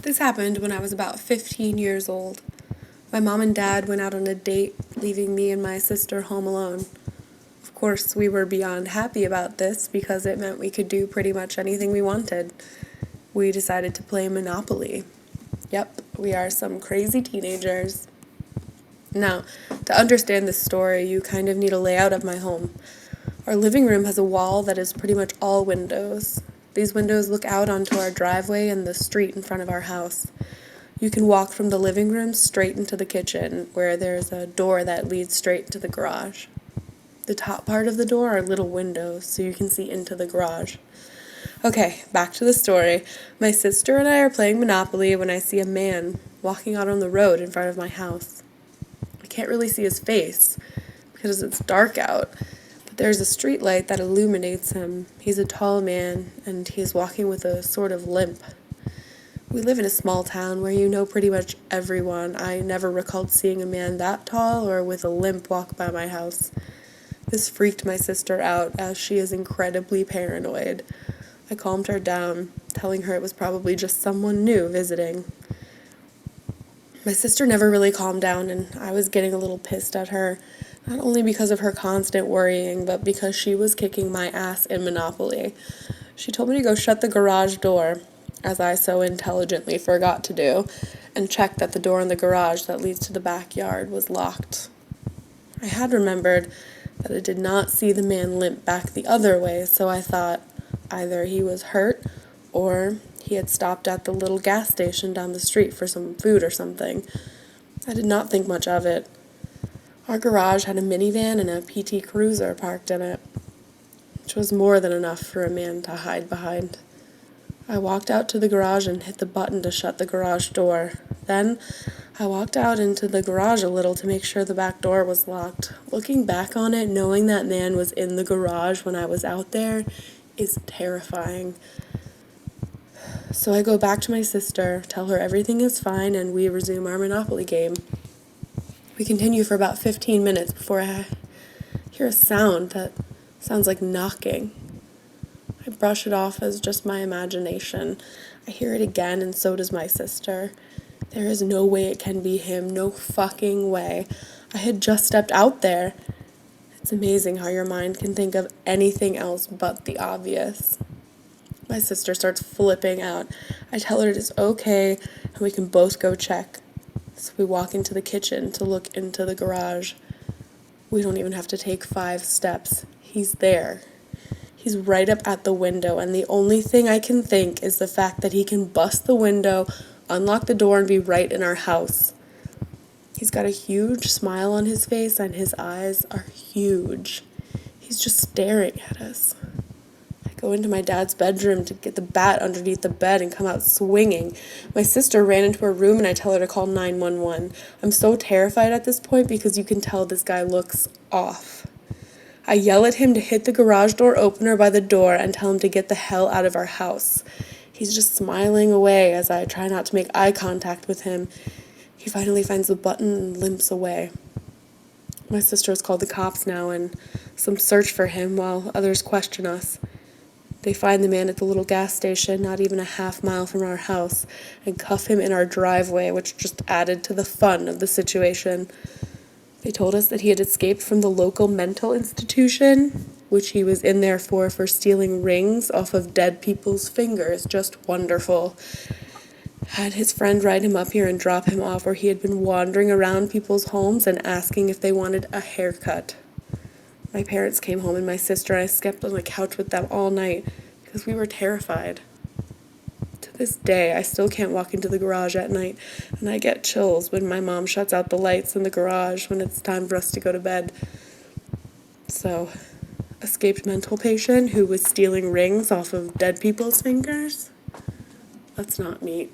This happened when I was about 15 years old. My mom and dad went out on a date, leaving me and my sister home alone. Of course, we were beyond happy about this because it meant we could do pretty much anything we wanted. We decided to play Monopoly. Yep, we are some crazy teenagers. Now, to understand this story, you kind of need a layout of my home. Our living room has a wall that is pretty much all windows. These windows look out onto our driveway and the street in front of our house. You can walk from the living room straight into the kitchen, where there's a door that leads straight to the garage. The top part of the door are little windows, so you can see into the garage. Okay, back to the story. My sister and I are playing Monopoly when I see a man walking out on the road in front of my house. I can't really see his face because it's dark out, but there's a street light that illuminates him. He's a tall man, and he's walking with a sort of limp. We live in a small town where you know pretty much everyone. I never recalled seeing a man that tall or with a limp walk by my house. This freaked my sister out, as she is incredibly paranoid. I calmed her down, telling her it was probably just someone new visiting. My sister never really calmed down, and I was getting a little pissed at her, not only because of her constant worrying, but because she was kicking my ass in Monopoly. She told me to go shut the garage door, as I so intelligently forgot to do, and check that the door in the garage that leads to the backyard was locked. I had remembered that I did not see the man limp back the other way, so I thought either he was hurt or he had stopped at the little gas station down the street for some food or something. I did not think much of it. Our garage had a minivan and a PT Cruiser parked in it, which was more than enough for a man to hide behind. I walked out to the garage and hit the button to shut the garage door. Then, I walked out into the garage a little to make sure the back door was locked. Looking back on it, knowing that man was in the garage when I was out there is terrifying. So I go back to my sister, tell her everything is fine, and we resume our Monopoly game. We continue for about 15 minutes before I hear a sound that sounds like knocking. I brush it off as just my imagination. I hear it again, and so does my sister. There is no way it can be him. No fucking way. I had just stepped out there. It's amazing how your mind can think of anything else but the obvious. My sister starts flipping out. I tell her it is okay, and we can both go check. So we walk into the kitchen to look into the garage. We don't even have to take 5 steps. He's there. He's right up at the window, and the only thing I can think is the fact that he can bust the window, unlock the door, and be right in our house. He's got a huge smile on his face, and his eyes are huge. He's just staring at us. I go into my dad's bedroom to get the bat underneath the bed and come out swinging. My sister ran into her room, and I tell her to call 911. I'm so terrified at this point because you can tell this guy looks off. I yell at him to hit the garage door opener by the door and tell him to get the hell out of our house. He's just smiling away as I try not to make eye contact with him. He finally finds the button and limps away. My sister has called the cops now, and some search for him while others question us. They find the man at the little gas station, not even a half-mile from our house, and cuff him in our driveway, which just added to the fun of the situation. They told us that he had escaped from the local mental institution, which he was in there for stealing rings off of dead people's fingers. Just wonderful. Had his friend ride him up here and drop him off where he had been wandering around people's homes and asking if they wanted a haircut. My parents came home, and my sister and I slept on the couch with them all night because we were terrified. To this day, I still can't walk into the garage at night, and I get chills when my mom shuts out the lights in the garage when it's time for us to go to bed. So, escaped mental patient who was stealing rings off of dead people's fingers? Let's not meet.